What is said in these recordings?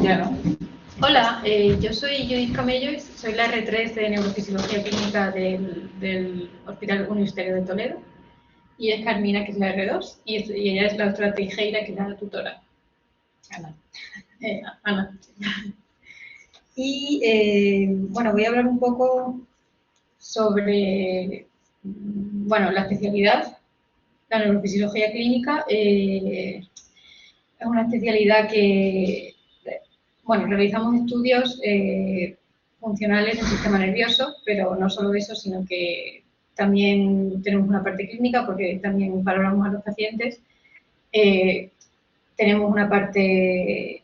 Ya. Hola, yo soy Judith Camello y soy la R3 de Neurofisiología Clínica del Hospital Universitario de Toledo. Y es Carmina, que es la R2, y ella es la doctora Teijeira, que es la tutora. Ana. Ana. Y bueno, voy a hablar un poco sobre la especialidad. La neurofisiología clínica es una especialidad que, bueno, realizamos estudios funcionales del sistema nervioso, pero no solo eso, sino que también tenemos una parte clínica porque también valoramos a los pacientes. Tenemos una parte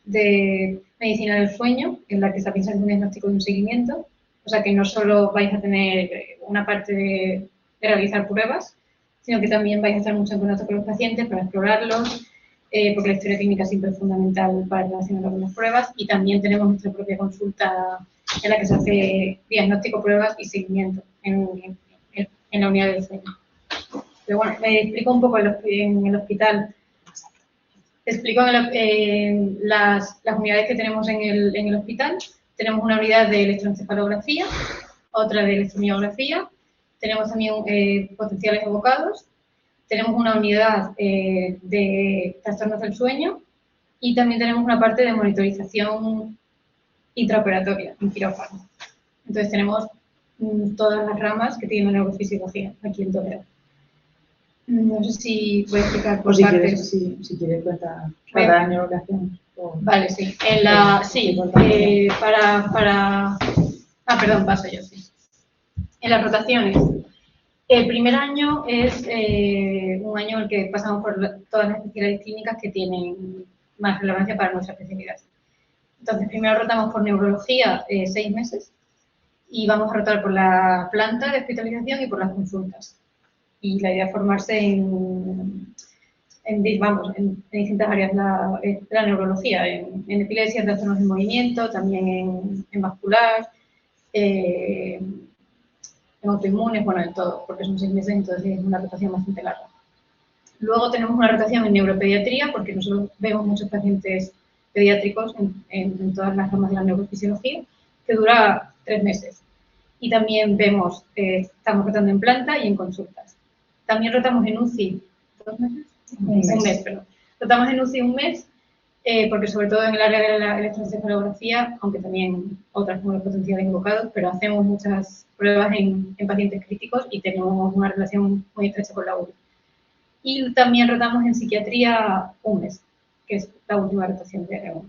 de medicina del sueño, en la que se piensa en un diagnóstico y un seguimiento. O sea que no solo vais a tener una parte de realizar pruebas, sino que también vais a estar mucho en contacto con los pacientes para explorarlos, porque la historia clínica siempre es fundamental para relacionar con las pruebas, y también tenemos nuestra propia consulta en la que se hace diagnóstico, pruebas y seguimiento en la unidad del sueño. Pero bueno, me explico un poco en el hospital. Explico las unidades que tenemos en el hospital. Tenemos una unidad de electroencefalografía, otra de electromiografía, tenemos también potenciales evocados, tenemos una unidad de trastornos del sueño y también tenemos una parte de monitorización intraoperatoria en quirófano. Entonces tenemos todas las ramas que tiene la neurofisiología aquí en Toledo. No sé si voy a explicar por partes. Si quieres cuenta cada año lo que hacemos. Vale, sí. Perdón, paso yo, sí. En las rotaciones. El primer año es un año en el que pasamos por todas las especialidades clínicas que tienen más relevancia para nuestra especialidad. Entonces, primero rotamos por neurología 6 meses y vamos a rotar por la planta de hospitalización y por las consultas. Y la idea es formarse en distintas áreas de la neurología, en epilepsia, trastornos de movimiento, también en vascular, en autoinmunes, bueno, en todo, porque son 6 meses, entonces es una rotación bastante larga. Luego tenemos una rotación en neuropediatría, porque nosotros vemos muchos pacientes pediátricos en todas las ramas de la neurofisiología, que dura 3 meses. Y también vemos, estamos rotando en planta y en consultas. También rotamos en UCI, ¿2 meses? Un mes, perdón. Rotamos en UCI un mes, porque sobre todo en el área de la electroencefalografía, aunque también otras como los potenciales invocados, pero hacemos muchas pruebas en pacientes críticos y tenemos una relación muy estrecha con la UCI. Y también rotamos en psiquiatría un mes, que es la última rotación de R1.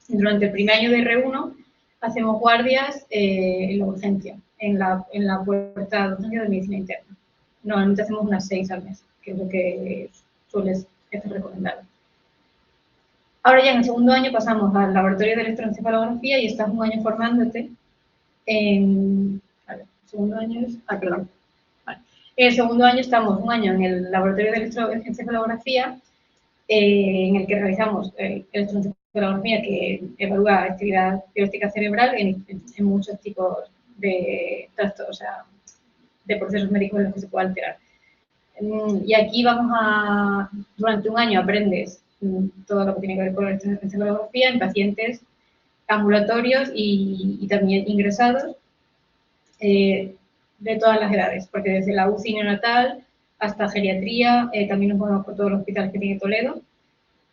Durante el primer año de R1 hacemos guardias en la urgencia, en la puerta de urgencia de medicina interna. Normalmente hacemos unas 6 al mes, que es lo que suele estar recomendado. Ahora ya en el segundo año pasamos al laboratorio de electroencefalografía y estás un año formándote en... A ver, el segundo año es... perdón. Vale. En el segundo año estamos un año en el laboratorio de electroencefalografía, en el que realizamos electroencefalografía que evalúa actividad biológica cerebral en muchos tipos de trastornos, o sea, de procesos médicos en los que se puede alterar. Y aquí durante un año aprendes todo lo que tiene que ver con la electroencefalografía en pacientes ambulatorios y también ingresados de todas las edades, porque desde la UCI neonatal hasta geriatría, también nos movemos por todos los hospitales que tiene Toledo.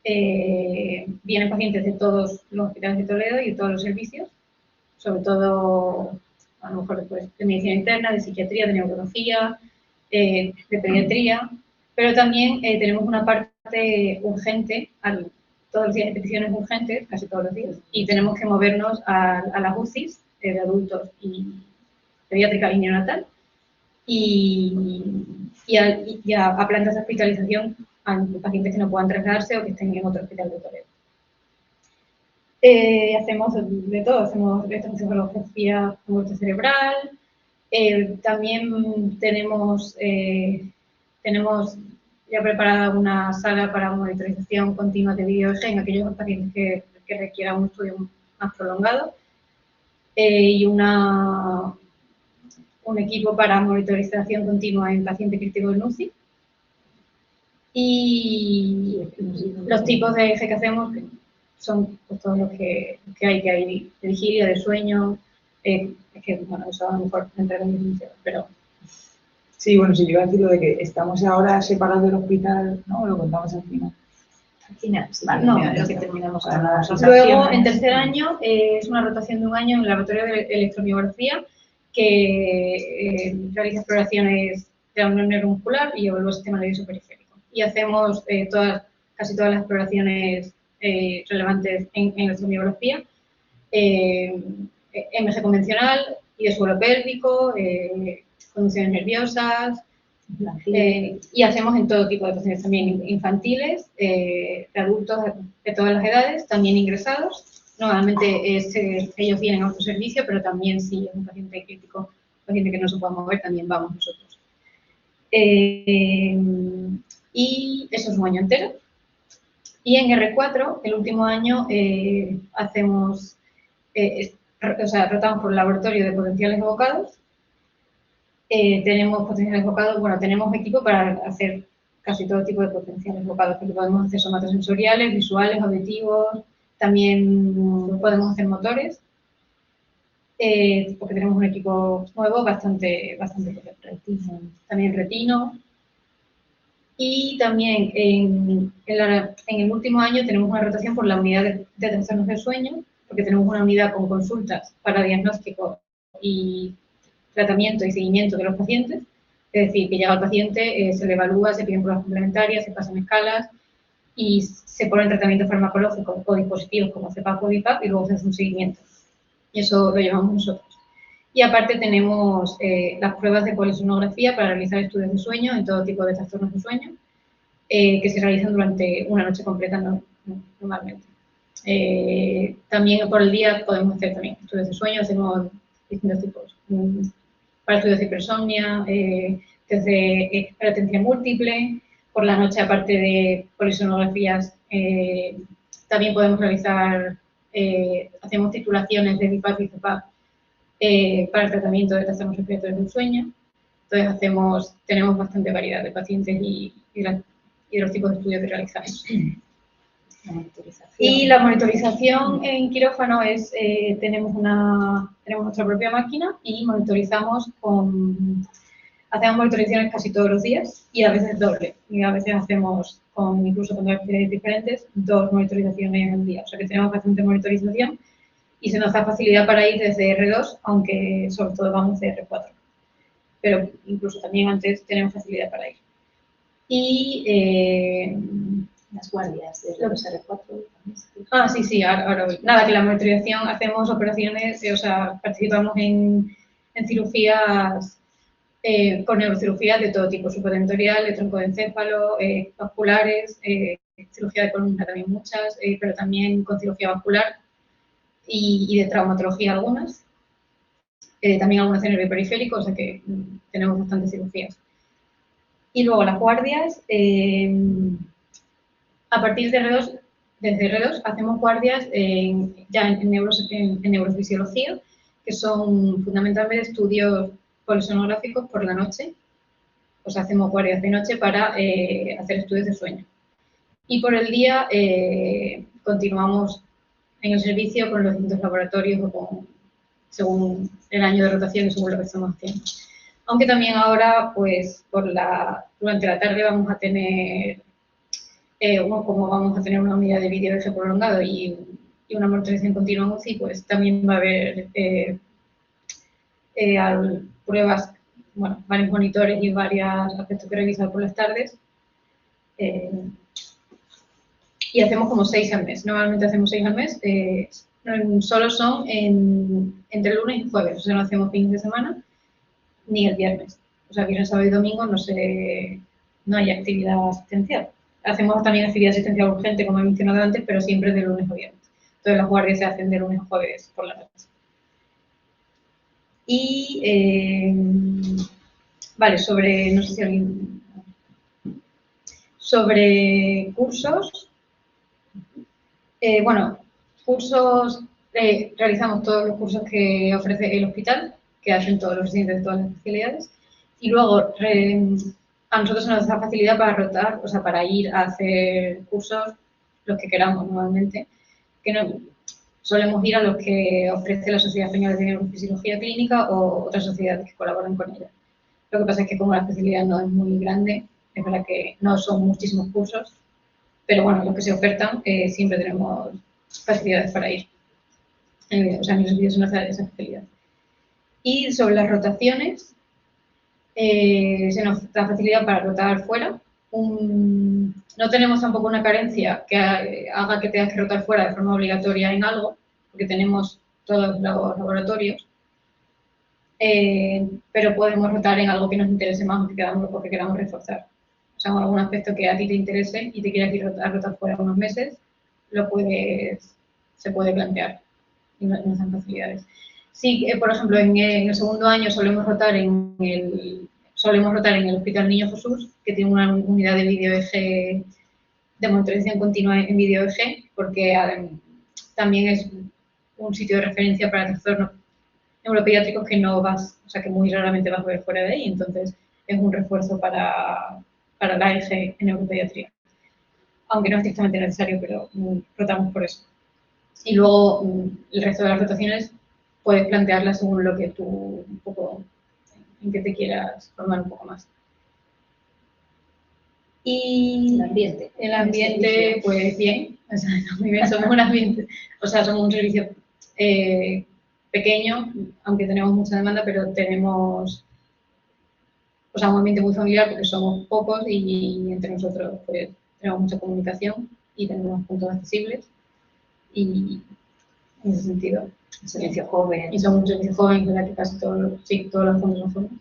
Vienen pacientes de todos los hospitales de Toledo y de todos los servicios, sobre todo a lo mejor después de medicina interna, de psiquiatría, de neurología, de pediatría, pero también tenemos una parte urgente, todos los días hay peticiones urgentes, casi todos los días, y tenemos que movernos a las UCIs de adultos y pediátrica y neonatal, y a plantas de hospitalización a pacientes que no puedan trasladarse o que estén en otro hospital de Toledo. Hacemos de todo, hacemos electroencefalografía con muerte cerebral, también tenemos ya preparada una sala para monitorización continua de vídeos en aquellos pacientes que requieran un estudio más prolongado, y un equipo para monitorización continua en pacientes críticos en UCI. Y los tipos de eje que hacemos son pues, todos los que hay de vigilia, de sueño, es que, bueno, eso a lo mejor entra en definición, pero... Sí, bueno, si yo iba a decir lo de que estamos ahora separados del hospital, ¿no? Lo contamos al final. Al final, sí, Vale, no, ya lo que está. terminamos Para con nada, las sí. Luego, rotaciones. en tercer año, es una rotación de un año en el laboratorio de electromiografía que realiza exploraciones de la unión neuromuscular y evalúa el sistema nervioso periférico. Y hacemos casi todas las exploraciones relevantes en electromiografía, MG convencional y de suelo pélvico, conducciones nerviosas, y hacemos en todo tipo de pacientes, también infantiles, de adultos de todas las edades, también ingresados. Normalmente ellos vienen a nuestro servicio, pero también si es un paciente crítico, un paciente que no se pueda mover, también vamos nosotros. Y eso es un año entero. Y en R4, el último año, rotamos por el laboratorio de potenciales evocados. Tenemos potenciales evocados, bueno, tenemos equipo para hacer casi todo tipo de potenciales evocados, porque podemos hacer somatosensoriales, visuales, auditivos, también podemos hacer motores, porque tenemos un equipo nuevo bastante potente. También retino. Y también en el último año tenemos una rotación por la unidad de trastornos del sueño, porque tenemos una unidad con consultas para diagnóstico y tratamiento y seguimiento de los pacientes. Es decir, que llega el paciente, se le evalúa, se piden pruebas complementarias, se pasan escalas y se pone el tratamiento farmacológico o dispositivos como CEPAP o DIPAP y luego se hace un seguimiento. Y eso lo llevamos nosotros. Y aparte tenemos las pruebas de polisonografía para realizar estudios de sueño en todo tipo de trastornos de sueño, que se realizan durante una noche completa normalmente. También por el día podemos hacer también estudios de sueño, hacemos distintos tipos. Para estudios de hipersomnia, desde latencia múltiple, por la noche aparte de polisonografías, también podemos realizar, hacemos titulaciones de DIPAP y CEPAP para el tratamiento de trastornos respiratorios del sueño. Entonces tenemos bastante variedad de pacientes y de los tipos de estudios que realizamos. Y la monitorización en quirófano es, tenemos nuestra propia máquina y hacemos monitorizaciones casi todos los días y a veces doble. Y a veces hacemos, incluso con dos actividades diferentes, 2 monitorizaciones al día. O sea que tenemos bastante monitorización y se nos da facilidad para ir desde R2, aunque sobre todo vamos de R4. Pero incluso también antes tenemos facilidad para ir. Y las guardias de los R4. Sí, ahora voy. Nada, que la monitorización hacemos operaciones, o sea, participamos en cirugías, con neurocirugías de todo tipo, supratentorial, de troncoencéfalo, vasculares, cirugía de columna también muchas, pero también con cirugía vascular y de traumatología algunas. También algunas de nervio periférico, o sea que tenemos bastantes cirugías. Y luego las guardias, a partir de R2, desde R2 hacemos guardias ya en neurofisiología, que son fundamentalmente estudios polisonográficos por la noche. Pues hacemos guardias de noche para hacer estudios de sueño. Y por el día continuamos en el servicio con los distintos laboratorios o según el año de rotación y según lo que estamos haciendo. Aunque también ahora, pues, durante la tarde vamos a tener, como vamos a tener una unidad de vídeo eje prolongado y una monitorización continua en UCI, pues también va a haber pruebas, bueno, varios monitores y varios aspectos que revisar por las tardes. Y hacemos como 6 al mes. Normalmente hacemos 6 al mes. Solo son entre lunes y jueves. O sea, no hacemos fines de semana ni el viernes. O sea, viernes, sábado y domingo no hay actividad asistencial. Hacemos también actividad asistencial urgente, como he mencionado antes, pero siempre de lunes a viernes. Entonces, las guardias se hacen de lunes a jueves por la noche. Y, vale, no sé si alguien... Sobre cursos, bueno, cursos, realizamos todos los cursos que ofrece el hospital, que hacen todos los residentes de todas las especialidades, y luego a nosotros nos da facilidad para rotar, o sea, para ir a hacer cursos, los que queramos normalmente, que no, solemos ir a los que ofrece la Sociedad Española de Neurofisiología Clínica o otras sociedades que colaboran con ella. Lo que pasa es que como la especialidad no es muy grande, es verdad que no son muchísimos cursos, pero bueno, los que se ofertan siempre tenemos facilidades para ir. O sea, en los vídeos esa especialidad. Y sobre las rotaciones, se nos da facilidad para rotar fuera. No tenemos tampoco una carencia que haga que tengas que rotar fuera de forma obligatoria en algo, porque tenemos todos los laboratorios, pero podemos rotar en algo que nos interese más o que queramos reforzar. O sea, en algún aspecto que a ti te interese y te quieras ir a rotar fuera unos meses, se puede plantear y nos dan facilidades. Sí, por ejemplo, en el segundo año solemos rotar en el Hospital Niño Jesús, que tiene una unidad de video-EG, de monitorización continua en video-EG, porque también es un sitio de referencia para trastornos neuropediátricos que no vas, o sea, que muy raramente vas a ver fuera de ahí, entonces es un refuerzo para la EG en neuropediatría. Aunque no es estrictamente necesario, pero rotamos por eso. Y luego el resto de las rotaciones puedes plantearlas según lo que tú un poco, en que te quieras formar un poco más. Y el ambiente, pues bien, o sea, muy bien, somos un ambiente, o sea, somos un servicio pequeño, aunque tenemos mucha demanda, pero tenemos, o sea, un ambiente muy familiar porque somos pocos y entre nosotros pues tenemos mucha comunicación y tenemos puntos accesibles y en ese sentido. Un servicio joven. Y somos un servicio joven, ¿verdad? Que casi todos los fondos son jóvenes.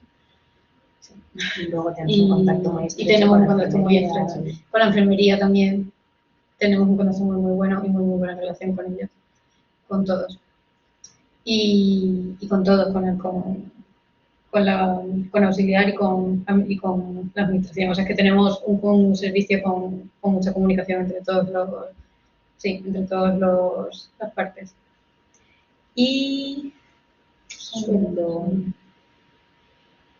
Sí. Y luego tenemos un contacto muy estrecho. Y tenemos un contacto muy estrecho. Con la enfermería también tenemos un contacto muy bueno y muy buena relación con ellos, con todos. Y con todos, con auxiliar y con la administración. O sea, que tenemos un servicio con mucha comunicación entre todas las partes. Y sueldo.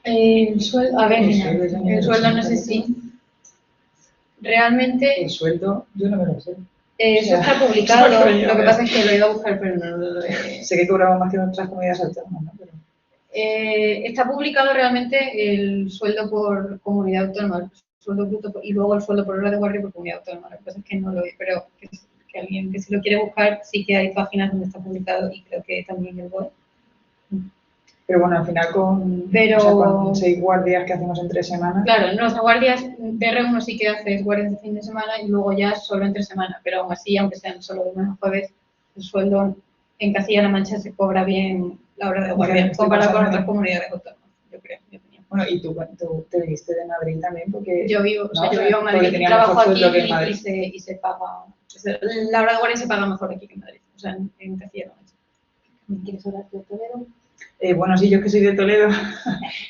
El sueldo, a ver, el sueldo no sé si realmente. El sueldo, yo no me lo sé. Eso está publicado, lo que pasa es que lo iba a buscar, pero no lo he... Sé que cobramos más que en otras comunidades autónomas, ¿no? Pero... está publicado realmente el sueldo por comunidad autónoma, el sueldo bruto y luego el sueldo por hora de guardia por comunidad autónoma. Lo que pasa es que no lo he, pero que alguien que si lo quiere buscar, sí que hay páginas donde está publicado y creo que también el web. Pero bueno, al final con 6 guardias que hacemos en 3 semanas. Claro, no, las guardias de R1 sí que haces guardias de fin de semana y luego ya solo entre semana, pero aún así, aunque sean solo de lunes a jueves, el sueldo en Castilla-La Mancha se cobra bien la hora de guardia, comparado con otras comunidades autónomas, yo creo. Bueno, y tú te viniste de Madrid también, porque... Yo vivo en Madrid y trabajo aquí y se paga... La hora de guardia se paga mejor aquí que en Madrid, o sea, en Castilla-La Mancha. ¿Quieres hablar de Toledo? Bueno, sí, yo que soy de Toledo,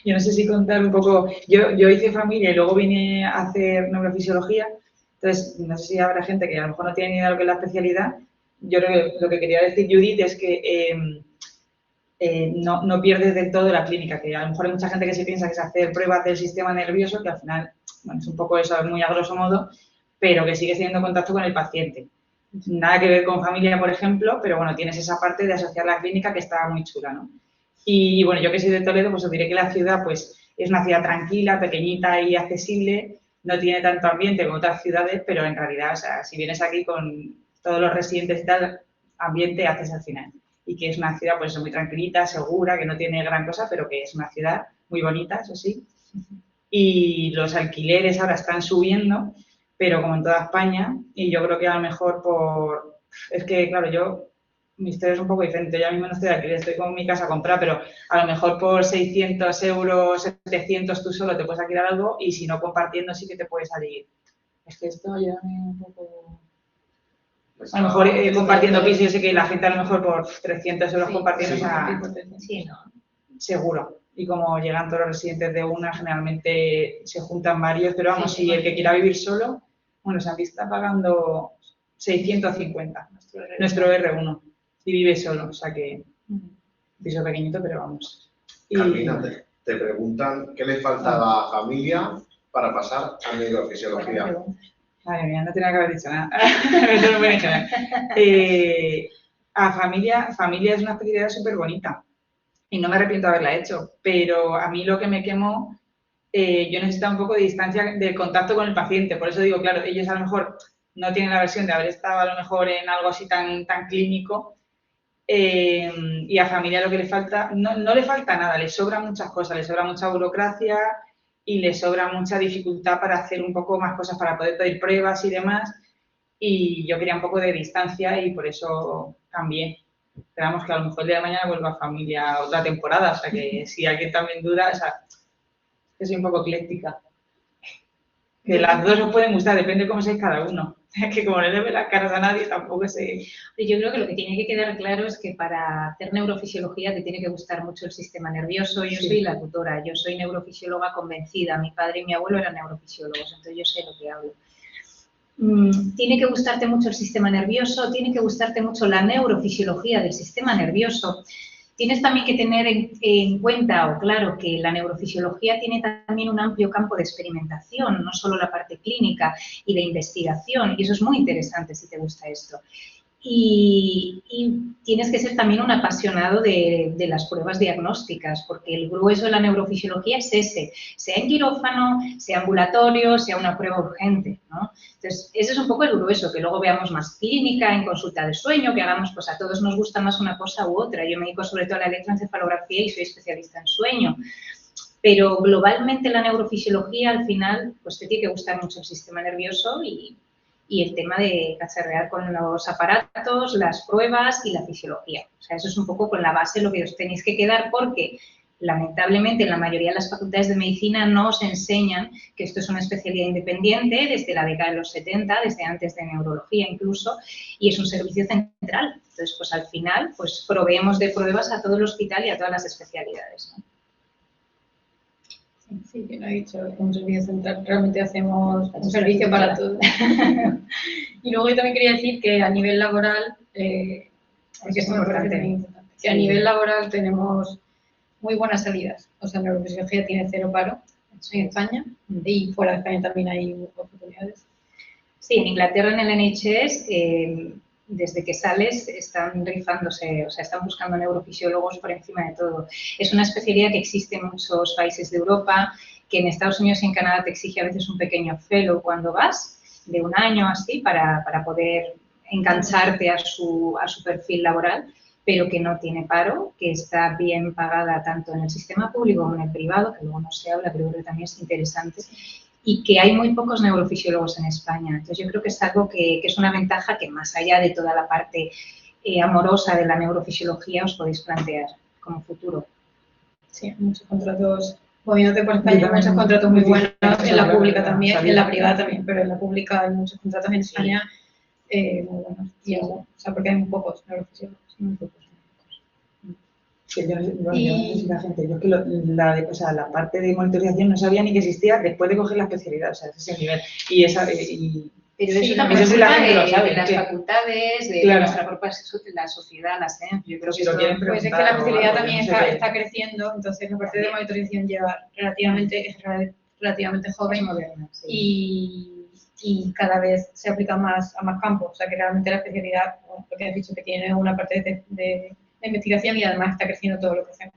yo no sé si contar un poco, yo hice familia y luego vine a hacer neurofisiología, entonces no sé si habrá gente que a lo mejor no tiene ni idea de lo que es la especialidad. Yo creo que lo que quería decir, Judith, es que no pierdes del todo la clínica, que a lo mejor hay mucha gente que se piensa que es hacer pruebas del sistema nervioso, que al final, bueno, es un poco eso, muy a grosso modo, pero que sigues teniendo contacto con el paciente. Nada que ver con familia, por ejemplo, pero bueno, tienes esa parte de asociar la clínica que está muy chula, ¿no? Y bueno, yo que soy de Toledo, pues os diré que la ciudad pues es una ciudad tranquila, pequeñita y accesible, no tiene tanto ambiente como otras ciudades, pero en realidad, o sea, si vienes aquí con todos los residentes y tal, ambiente haces al final. Y que es una ciudad pues muy tranquilita, segura, que no tiene gran cosa, pero que es una ciudad muy bonita, eso sí. Y los alquileres ahora están subiendo, pero como en toda España, y yo creo que a lo mejor es que, claro, mi historia es un poco diferente, yo mismo no estoy de alquiler, estoy con mi casa a comprar, pero a lo mejor por 600 euros, 700 tú solo te puedes alquilar algo y si no compartiendo sí que te puede salir. Es que esto ya un poco... Pues a lo mejor compartiendo pisos, yo sé que la gente a lo mejor por 300 euros compartiendo, sí, ¿no? Seguro. Y como llegan todos los residentes de una, generalmente se juntan varios, pero vamos, si el que quiera vivir solo, bueno, Santi está pagando 650, nuestro R1, y vive solo, o sea que piso pequeñito, pero vamos. Carmina, te preguntan qué le falta a la familia para pasar a neurofisiología? Madre mía, no tenía que haber dicho nada. Eso no me familia es una especialidad súper bonita y no me arrepiento de haberla hecho, pero a mí lo que me quemó, yo necesitaba un poco de distancia de contacto con el paciente. Por eso digo, claro, ellos a lo mejor no tienen la versión de haber estado a lo mejor en algo así tan clínico. Y a familia lo que le falta, no le falta nada, le sobran muchas cosas, le sobra mucha burocracia y le sobra mucha dificultad para hacer un poco más cosas, para poder pedir pruebas y demás. Y yo quería un poco de distancia y por eso cambié. Esperamos que a lo mejor el día de mañana vuelva a familia otra temporada, o sea que si alguien también duda, o sea, que soy un poco ecléctica. Que las dos os pueden gustar, depende de cómo seáis cada uno. Que como no le ve las caras a nadie, tampoco sé. Yo creo que lo que tiene que quedar claro es que para hacer neurofisiología te tiene que gustar mucho el sistema nervioso. Yo soy la tutora, yo soy neurofisióloga convencida. Mi padre y mi abuelo eran neurofisiólogos, entonces yo sé lo que hablo. Tiene que gustarte mucho el sistema nervioso, tiene que gustarte mucho la neurofisiología del sistema nervioso. Tienes también que tener en cuenta, o claro, que la neurofisiología tiene también un amplio campo de experimentación, no solo la parte clínica y de investigación, y eso es muy interesante si te gusta esto. Y tienes que ser también un apasionado de las pruebas diagnósticas, porque el grueso de la neurofisiología es ese, sea en quirófano, sea ambulatorio, sea una prueba urgente, ¿no? Entonces, ese es un poco el grueso, que luego veamos más clínica, en consulta de sueño, que hagamos, pues a todos nos gusta más una cosa u otra. Yo me dedico sobre todo a la electroencefalografía y soy especialista en sueño. Pero globalmente la neurofisiología, al final, pues te tiene que gustar mucho el sistema nervioso y el tema de cacharrear con los aparatos, las pruebas y la fisiología. O sea, eso es un poco con la base lo que os tenéis que quedar porque, lamentablemente, en la mayoría de las facultades de medicina no os enseñan que esto es una especialidad independiente desde la década de los 70, desde antes de neurología incluso, y es un servicio central. Entonces, pues al final, pues proveemos de pruebas a todo el hospital y a todas las especialidades, ¿no? Sí, que lo he dicho, es un servicio central, realmente hacemos un servicio para todos. Y luego yo también quería decir que a nivel laboral, porque esto me parece también importante, que a nivel laboral tenemos muy buenas salidas. O sea, neurofisiología tiene 0 paro en España y fuera de España también hay oportunidades. Sí, en Inglaterra en el NHS, desde que sales están rifándose, o sea, están buscando neurofisiólogos por encima de todo. Es una especialidad que existe en muchos países de Europa, que en Estados Unidos y en Canadá te exige a veces un pequeño fellow cuando vas, de 1 año así, para poder engancharte a su perfil laboral, pero que no tiene paro, que está bien pagada tanto en el sistema público como en el privado, que luego no se habla, pero creo que también es interesante, y que hay muy pocos neurofisiólogos en España. Entonces, yo creo que es algo que es una ventaja que más allá de toda la parte amorosa de la neurofisiología os podéis plantear como futuro. Sí, muchos contratos, moviéndote por España, hay muchos contratos muy buenos, en la pública también, en la privada también, pero en la pública hay muchos contratos en España muy buenos. Y o sea, porque hay muy pocos neurofisiólogos, muy pocos. Que yo no sé si la gente, yo es que la parte de monitorización no sabía ni que existía después de coger la especialidad, o sea, ese es el nivel. Pero sí, eso también es la culpa gente lo sabe, de las facultades, de nuestra propia la sociedad, la SENF. Yo creo que lo quieren pues es que la especialidad también no sé está creciendo, entonces la parte de monitorización lleva relativamente joven y cada vez se aplica más a más campos. O sea que realmente la especialidad, lo que has dicho, que tiene una parte de investigación y además está creciendo todo lo que hacemos.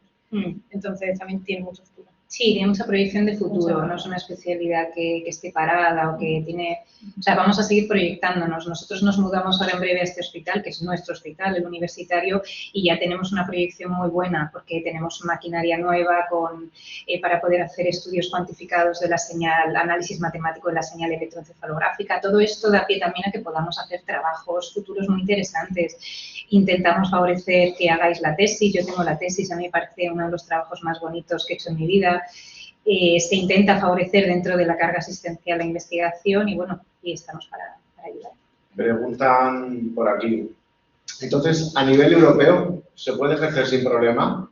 Entonces también tiene mucho futuro. Sí, tiene mucha proyección de futuro, no es una especialidad que esté parada o que tiene... O sea, vamos a seguir proyectándonos. Nosotros nos mudamos ahora en breve a este hospital, que es nuestro hospital, el universitario, y ya tenemos una proyección muy buena porque tenemos maquinaria nueva para poder hacer estudios cuantificados de la señal, análisis matemático de la señal electroencefalográfica. Todo esto da pie también a que podamos hacer trabajos futuros muy interesantes. Intentamos favorecer que hagáis la tesis. Yo tengo la tesis, a mí me parece uno de los trabajos más bonitos que he hecho en mi vida. Se intenta favorecer dentro de la carga asistencial la investigación y bueno, y estamos para ayudar. Preguntan por aquí. Entonces, a nivel europeo, ¿se puede ejercer sin problema?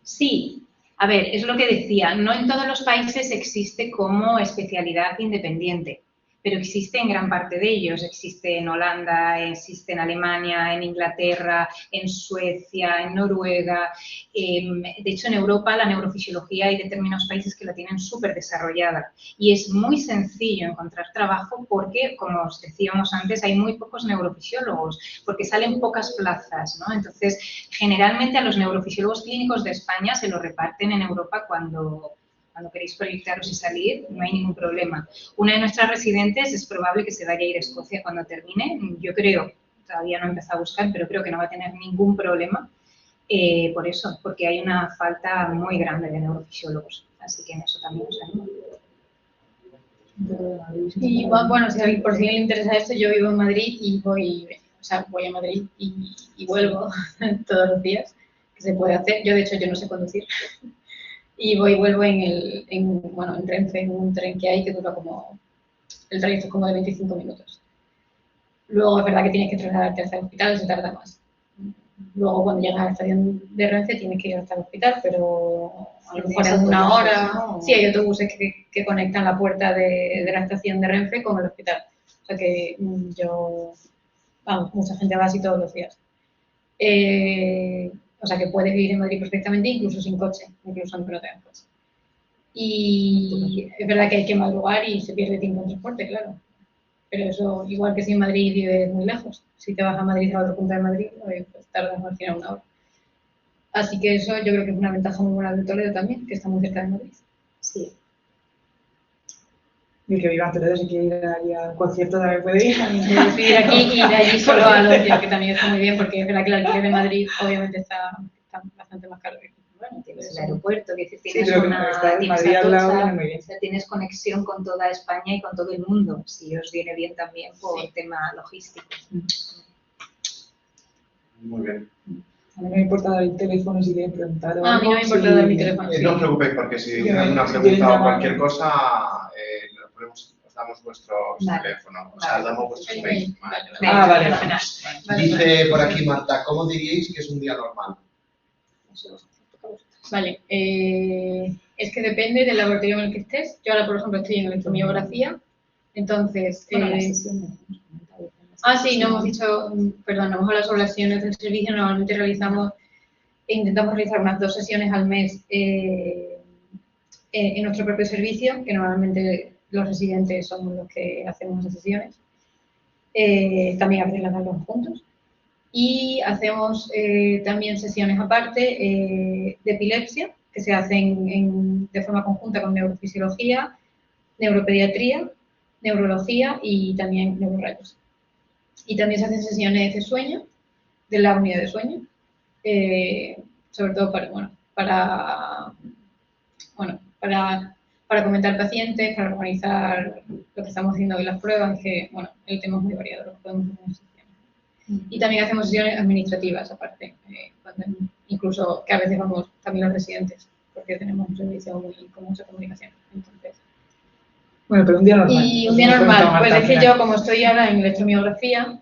Sí. A ver, es lo que decía, no en todos los países existe como especialidad independiente, pero existe en gran parte de ellos. Existe en Holanda, existe en Alemania, en Inglaterra, en Suecia, en Noruega. De hecho, en Europa la neurofisiología hay determinados países que la tienen súper desarrollada y es muy sencillo encontrar trabajo porque, como os decíamos antes, hay muy pocos neurofisiólogos porque salen pocas plazas, ¿no? Entonces, generalmente a los neurofisiólogos clínicos de España se lo reparten en Europa cuando queréis proyectaros y salir, no hay ningún problema. Una de nuestras residentes es probable que se vaya a ir a Escocia cuando termine. Yo creo, todavía no he empezado a buscar, pero creo que no va a tener ningún problema por eso, porque hay una falta muy grande de neurofisiólogos. Así que en eso también os animo. Y bueno, por si alguien le interesa esto, yo vivo en Madrid y voy a Madrid y vuelvo todos los días, que se puede hacer. Yo, de hecho, yo no sé conducir. Y voy y vuelvo en Renfe, en un tren que hay que dura como, el trayecto es como de 25 minutos. Luego es verdad que tienes que trasladarte hasta el hospital, se tarda más. Luego cuando llegas a la estación de Renfe tienes que ir hasta el hospital, pero a lo mejor en una hora. Sí, hay autobuses que conectan la puerta de la estación de Renfe con el hospital. O sea que mucha gente va así todos los días. O sea que puedes vivir en Madrid perfectamente, incluso sin coche, incluso aunque no tengas coche. Y es verdad que hay que madrugar y se pierde tiempo en transporte, claro. Pero eso, igual que si en Madrid vives muy lejos. Si te vas a Madrid a otro punto de Madrid, pues tardas al final una hora. Así que eso yo creo que es una ventaja muy buena de Toledo también, que está muy cerca de Madrid. Sí. Y el que viva en Toledo, si quiere ir ahí al concierto también puede ir. También puedes vivir aquí y ir allí solo al ocio, que también está muy bien, porque es verdad que el alquiler de Madrid obviamente está bastante más caro. Bueno, tienes el aeropuerto, que tienes sí, Madrid al lado viene muy bien. O sea, tienes conexión con toda España y con todo el mundo, si os viene bien también por tema logístico. Muy bien. A mí no me importa dar el teléfono si quieren preguntar o algo. A mí no me importa dar mi teléfono. No os preocupéis, porque si tienen alguna pregunta o cualquier cosa, os damos vuestros teléfonos, o sea, os damos vuestros emails. Vale. Dice por aquí Marta, ¿cómo diríais que es un día normal? Vale, es que depende del laboratorio en el que estés. Yo ahora, por ejemplo, estoy en electromiografía, entonces... Sí, no hemos dicho, perdón, no hemos hablado sobre las sesiones del servicio. Normalmente intentamos realizar unas 2 sesiones al mes en nuestro propio servicio, que normalmente los residentes somos los que hacemos esas sesiones. También a veces las damos juntos. Y hacemos también sesiones aparte de epilepsia, que se hacen de forma conjunta con neurofisiología, neuropediatría, neurología y también neurorayos. Y también se hacen sesiones de sueño, de la unidad de sueño, sobre todo para comentar pacientes, para organizar lo que estamos haciendo en las pruebas, que el tema es muy variado, lo que podemos hacer en sesiones. Y también hacemos sesiones administrativas aparte, incluso que a veces vamos también los residentes, porque tenemos un servicio con mucha comunicación. Entonces, bueno, pero un día normal. Y un día normal, pues es que yo, como estoy ahora en electromiografía,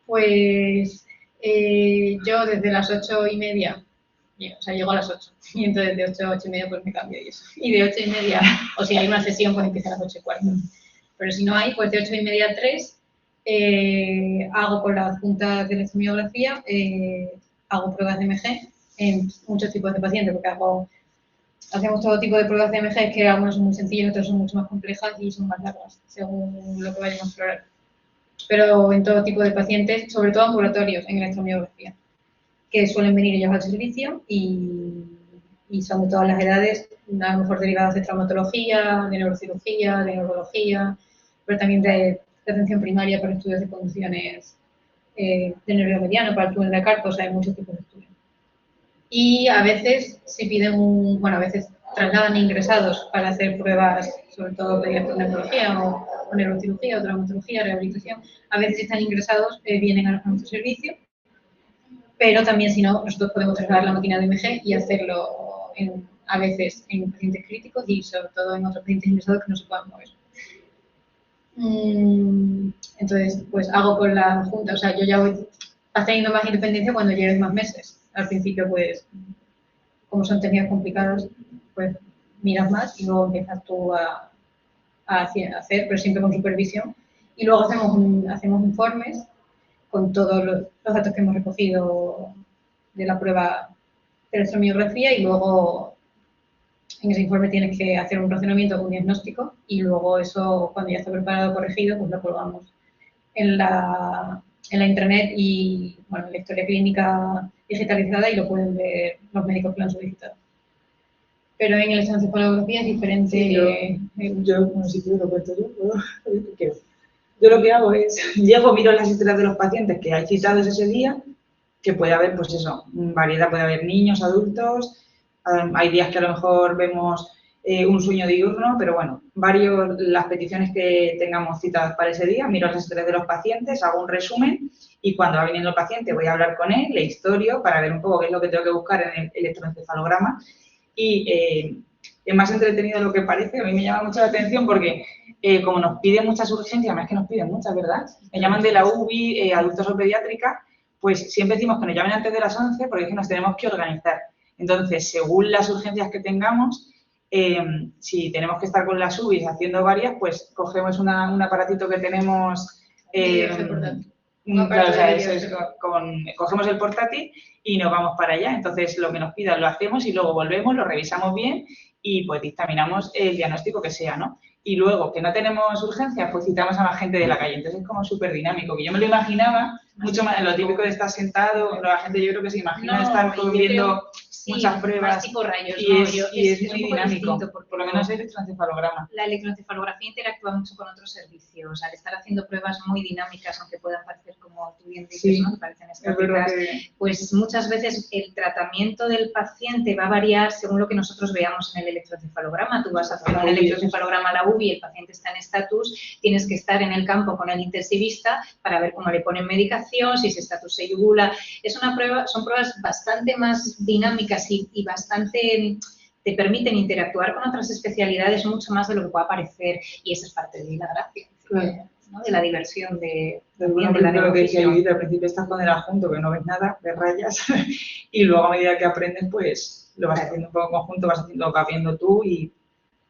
pues yo desde las 8:30, o sea, llego a las 8, y entonces de 8 a 8:30 pues me cambio y eso. Y de 8:30, o si hay una sesión, pues empieza a las 8:15. Pero si no hay, pues de 8:30 a 3, hago con las juntas de electromiografía, hago pruebas de MG en muchos tipos de pacientes, porque hacemos todo tipo de pruebas de MG, que algunas son muy sencillas, otras son mucho más complejas y son más largas, según lo que vayamos a explorar. Pero en todo tipo de pacientes, sobre todo ambulatorios en electromiografía, que suelen venir ellos al servicio y son de todas las edades, a lo mejor derivados de traumatología, de neurocirugía, de neurología, pero también de atención primaria para estudios de condiciones de nervio mediano, para el túnel de Charcot, o sea, hay muchos tipos de estudios. Y a veces se piden a veces trasladan ingresados para hacer pruebas, sobre todo pediatría, neurología o neurocirugía o traumatología, rehabilitación. A veces están ingresados, vienen a nuestro servicio, pero también si no, nosotros podemos trasladar la máquina de MG y hacerlo a veces en pacientes críticos y sobre todo en otros pacientes ingresados que no se puedan mover. Entonces, pues hago con la junta, o sea, yo ya vas teniendo más independencia cuando lleves más meses. Al principio, pues, como son técnicas complicadas, pues miras más y luego empiezas tú a a hacer, pero siempre con supervisión. Y luego hacemos informes con todos los datos que hemos recogido de la prueba de electromiografía y luego en ese informe tienes que hacer un razonamiento con un diagnóstico y luego eso, cuando ya está preparado, corregido, pues lo colgamos en la intranet y, bueno, en la historia clínica digitalizada y lo pueden ver los médicos que lo han solicitado. Pero en electroencefalografía es diferente. Sí, bueno, si quiero lo cuento yo lo que hago es, llego, miro las historias de los pacientes que hay citados ese día, que puede haber, pues eso, variedad, puede haber niños, adultos, hay días que a lo mejor vemos un sueño diurno, pero bueno, las peticiones que tengamos citadas para ese día, miro las historias de los pacientes, hago un resumen y cuando va viniendo el paciente voy a hablar con él, le historio para ver un poco qué es lo que tengo que buscar en el electroencefalograma y es más entretenido de lo que parece, a mí me llama mucho la atención porque como nos piden muchas urgencias, además que nos piden muchas, ¿verdad? Me llaman de la UBI, adultos o pediátrica, pues siempre decimos que nos llamen antes de las 11 porque es que nos tenemos que organizar. Entonces, según las urgencias que tengamos, si tenemos que estar con las UBIs haciendo varias, pues cogemos un aparatito que tenemos. Claro, o sea, cogemos el portátil y nos vamos para allá. Entonces, lo que nos pidan lo hacemos y luego volvemos, lo revisamos bien y pues dictaminamos el diagnóstico que sea, ¿no? Y luego, que no tenemos urgencias, pues citamos a la gente de la calle. Entonces, es como súper dinámico, que yo me lo imaginaba mucho más en lo típico de estar sentado, la gente yo creo que se imagina estar viendo muchas pruebas más tipo rayos, y es muy dinámico, por lo menos el electroencefalograma. La electroencefalografía interactúa mucho con otros servicios, al estar haciendo pruebas muy dinámicas, aunque puedan parecer, como tú bien dices, ¿no? Que parecen estáticas, pues muchas veces el tratamiento del paciente va a variar según lo que nosotros veamos en el electroencefalograma. Tú vas a hacer un electroencefalograma a la UBI, el paciente está en estatus, tienes que estar en el campo con el intensivista para ver cómo le ponen medicación, si ese estatus se yugula. Son pruebas bastante más dinámicas y bastante te permiten interactuar con otras especialidades mucho más de lo que pueda parecer y esa es parte de la gracia, ¿no? De la diversión de la neurofisiología. Al principio estás con el adjunto que no ves nada, ves rayas y luego a medida que aprendes pues lo vas haciendo un poco en conjunto, vas viendo tú y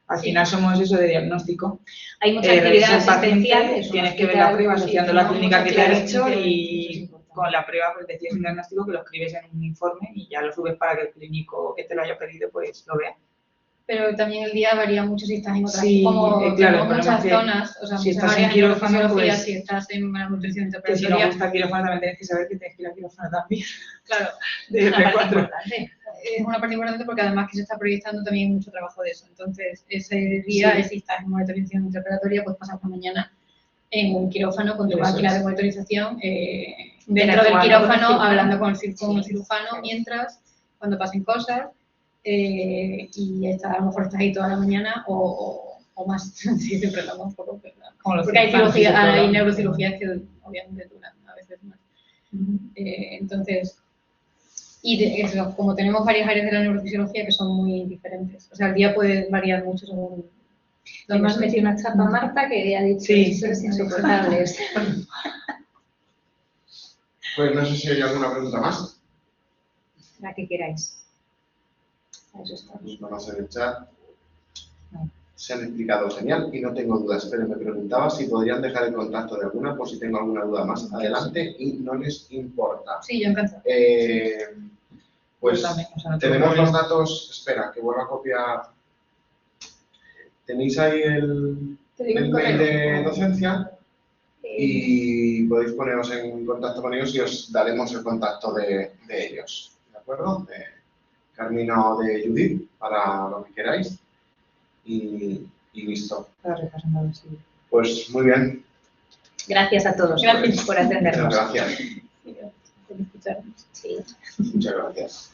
al final somos eso de diagnóstico. Hay muchas actividades asistenciales. Tienes que ver la prueba asociando la clínica que te ha hecho y con la prueba pues decides un diagnóstico que lo escribes en un informe y ya lo subes para que el clínico que te lo haya pedido pues lo vea. Pero también el día varía mucho si estás en otras, claro, tenemos muchas zonas, o sea, si muchas estás áreas en quirófano, pues, si estás en una nutrición interpretatoria. Si no gusta quirófano también tienes que saber que tienes que ir a quirófano también. Claro, es una parte importante. Es una parte importante porque además que se está proyectando también mucho trabajo de eso. Entonces, ese día, si estás en monitorización interpretatoria, pues pasas por mañana en un quirófano con tu máquina de monitorización dentro del quirófano, hablando con el cirujano mientras, cuando pasen cosas. Y a lo mejor estás ahí toda la mañana o más, sí, siempre hablamos un poco, porque hay neurocirugías que obviamente duran a veces más. Entonces, eso, como tenemos varias áreas de la neurofisiología que son muy diferentes, o sea, el día puede variar mucho según... Nos metió una chapa Marta que ha dicho es insoportables. Pues no sé si hay alguna pregunta más. La que queráis. Eso está. Pues vamos en el chat. Se han explicado genial y no tengo dudas, pero me preguntaba si podrían dejar el contacto de alguna por si tengo alguna duda más adelante y no les importa. Sí, yo encantado. Pues tenemos los datos, espera, que vuelva a copiar. Tenéis ahí el mail de docencia y podéis poneros en contacto con ellos y os daremos el contacto de ellos, ¿de acuerdo? Carmina o de Judith, para lo que queráis. Y listo. Pues muy bien. Gracias a todos por atendernos. Muchas gracias. Por escucharnos. Sí. Muchas gracias.